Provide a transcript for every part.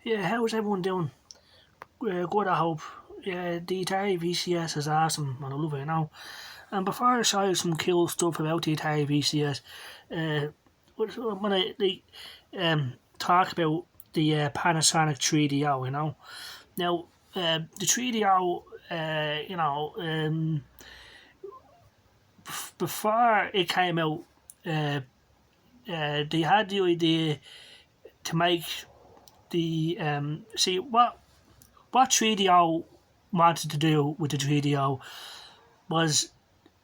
Yeah, how's everyone doing? Good, I hope. Yeah, the Atari VCS is awesome, and I love it now. And before I show you some cool stuff about the Atari VCS, when I talk about the Panasonic 3DO, Now, the 3DO, before it came out, they had the idea to make the see what 3DO wanted to do with the 3DO was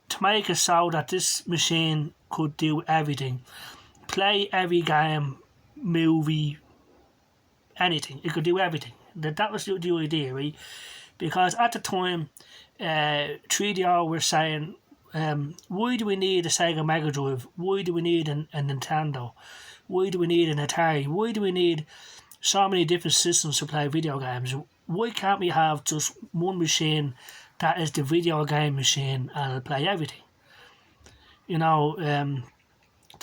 to make it so that this machine could do everything. Play every game, movie, anything. It could do everything. That was the idea, right? Because at the time, 3DO were saying, why do we need a Sega Mega Drive? Why do we need a Nintendo? Why do we need an Atari? Why do we need so many different systems to play video games? Why can't we have just one machine that is the video game machine and it'll play everything? They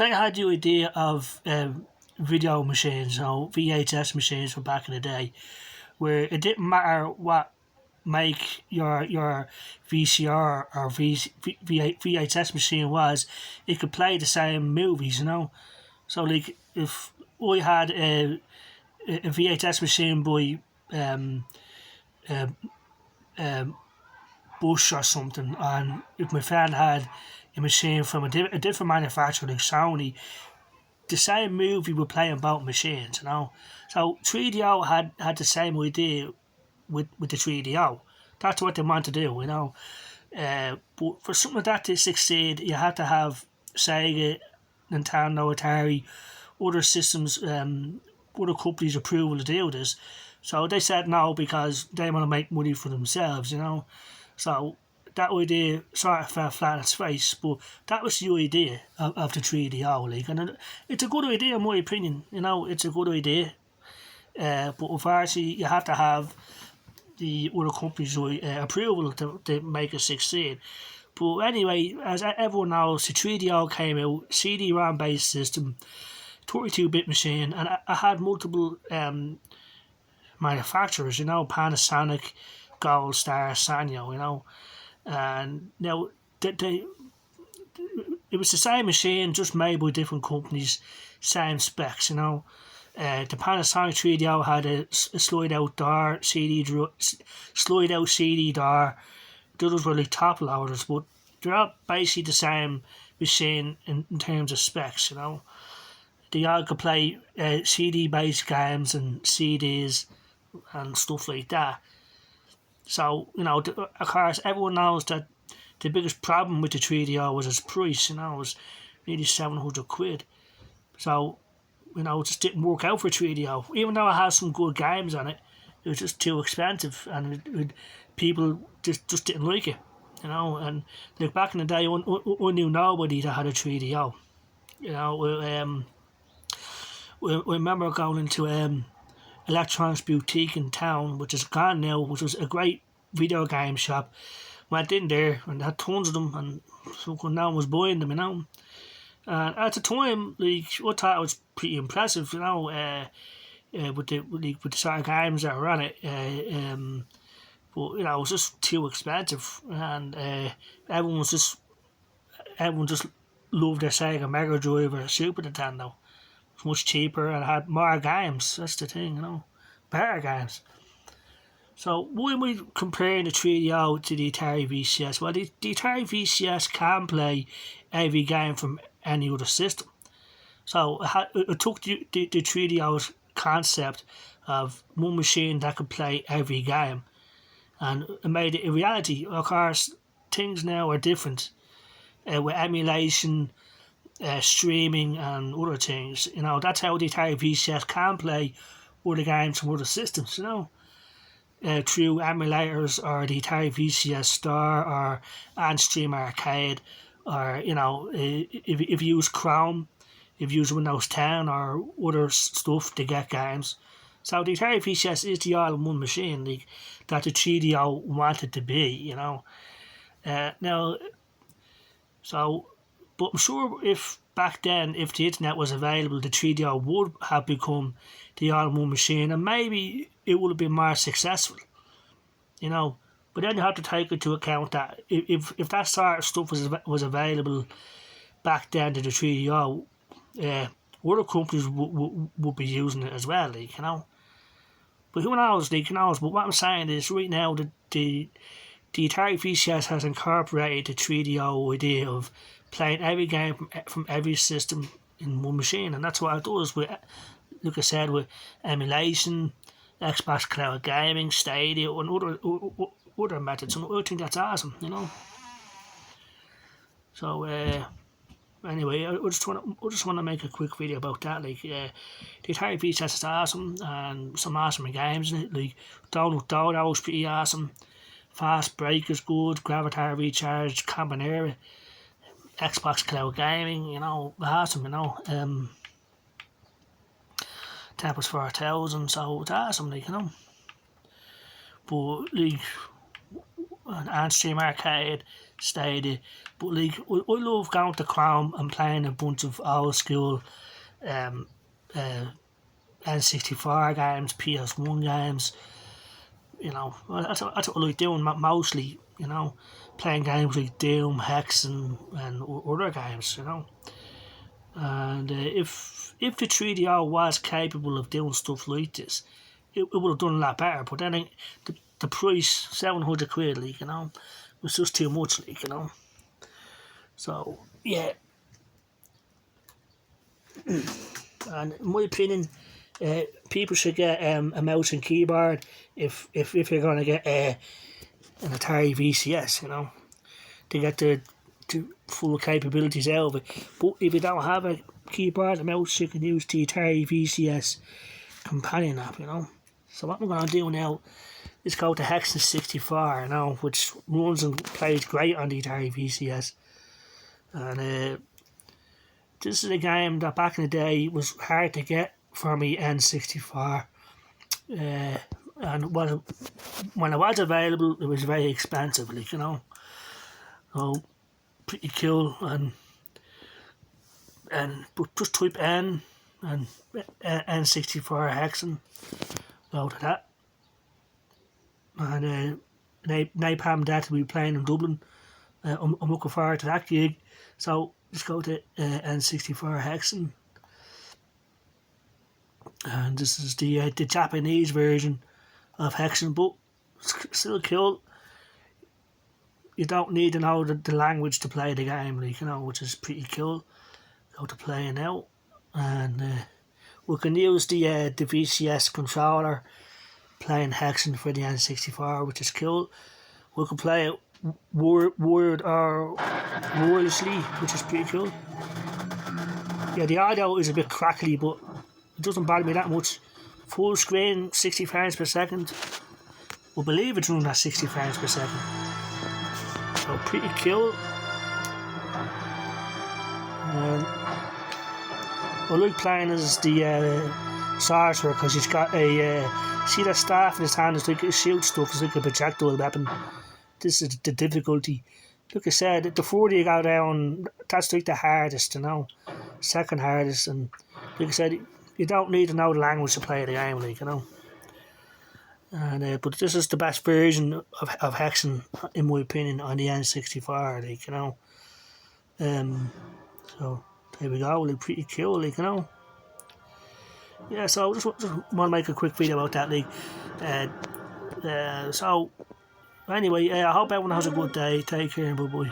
had the idea of video machines, VHS machines from back in the day, where it didn't matter what make your VCR or VHS machine was, it could play the same movies, So like if I had a VHS machine by Bush or something, and if my friend had a machine from a different manufacturer like Sony, the same movie would play on both machines, So 3DO had the same idea with the 3DO. That's what they want to do, But for something like that to succeed, you have to have Sega, Nintendo, Atari, other systems, other companies' approval to do this. So they said no because they want to make money for themselves, So that idea sort of fell flat on its face, but that was the idea of the 3DO, and it's a good idea in my opinion. It's a good idea, but unfortunately you have to have the other companies' approval to make it succeed. But anyway, as everyone knows, the 3DO came out, CD-ROM based system, 32-bit machine, and I had multiple manufacturers, Panasonic, Gold Star, Sanyo, and now it was the same machine, just made by different companies, same specs, The Panasonic 3DO had a slide-out door, slide-out CD door. The others were like top loaders, but they're all basically the same machine in terms of specs, They all could play CD-based games and CDs and stuff like that. So, of course, everyone knows that the biggest problem with the 3DO was its price, it was nearly 700 quid. So, it just didn't work out for 3DO. Even though it has some good games on it, it was just too expensive, and people just didn't like it, And like back in the day, I knew nobody that had a 3DO. I remember going into Electronics Boutique in town, which is gone now, which was a great video game shop. Went in there and had tons of them, and no one was buying them, And at the time, I thought it was pretty impressive, with the sort of games that were on it. But it was just too expensive, and everyone just loved their Sega Mega Drive or Super Nintendo. It was much cheaper and had more games. That's the thing, better games. So why am I comparing the 3DO to the Atari VCS? Well, the Atari VCS can play every game from any other system. So it took the 3DO's concept of one machine that could play every game, and it made it a reality. Of course, things now are different with emulation, streaming, and other things. That's how the Atari VCS can play other games from other systems. Through emulators or the Atari VCS Store or OnStream Arcade, or if you use Chrome, if you use Windows 10 or other stuff to get games. So the Atari VCS is the all-in-one machine that the 3DO wanted to be, But I'm sure if back then, if the internet was available, the 3DO would have become the all-in-one machine, and maybe it would have been more successful, you know. But then you have to take into account that if that sort of stuff was available back then to the 3DO, other companies would be using it as well, like, you know. But who knows, like, who knows. But what I'm saying is, right now, the Atari VCS has incorporated the 3DO idea of playing every game from every system in one machine, and that's what it does with, like I said, with emulation, Xbox Cloud Gaming, Stadia, and other methods. And I think that's awesome, you know. So anyway, I just want to make a quick video about that. Like, the Atari VCS is awesome, and some awesome games in it. Like Donut Dodo was pretty awesome. Fast Break is good. Gravatar Recharge, Combinera, Xbox Cloud Gaming, you know, awesome, you know. Tempest 4000, so it's awesome, like, you know. But like, and Stream Arcade, Stadia. But like, I love going to Chrome and playing a bunch of old school N64 games, PS1 games. You know, that's what I like doing mostly, you know, playing games like Doom, Hex, and other games, you know. And if the 3DO was capable of doing stuff like this, it would have done a lot better. But then the price, £700, like, you know, was just too much, like, you know. So yeah, and in my opinion, people should get a mouse and keyboard if you're gonna get an Atari VCS, you know, to get the full capabilities out of it. But if you don't have a keyboard and mouse, you can use the Atari VCS companion app, you know. So what I'm gonna do now is go to Hexen 64, you know, which runs and plays great on the Atari VCS. And this is a game that back in the day was hard to get for me N64. And when it was available, it was very expensive, like, you know. So pretty cool, and but just type N and N64 Hexen, go to that. And Napalm Death will be playing in Dublin. I'm looking forward to that gig. So just go to N64 Hexen, and this is the Japanese version of Hexen, but it's still cool. You don't need to know the language to play the game, like, you know, which is pretty cool. Go to play now, and we can use the VCS controller playing Hexen for the N64, which is cool. We can play it wired or wirelessly, which is pretty cool. Yeah, the audio is a bit crackly, but it doesn't bother me that much. Full screen, 60 frames per second. We believe it's running at 60 frames per second. So pretty cool. I like playing as the sorcerer because he's got a see that staff in his hand. It's like a shield stuff. It's like a projectile weapon. This is the difficulty. Like I said, the further you go down, that's like the hardest, you know, second hardest. And like I said, you don't need to know the language to play the game, like, you know. And but this is the best version of Hexen, in my opinion, on the N64, like, you know. So there we go, like, pretty cool, like, you know. Yeah, so I just want to make a quick video about that, like. So anyway, I hope everyone has a good day. Take care, bye bye.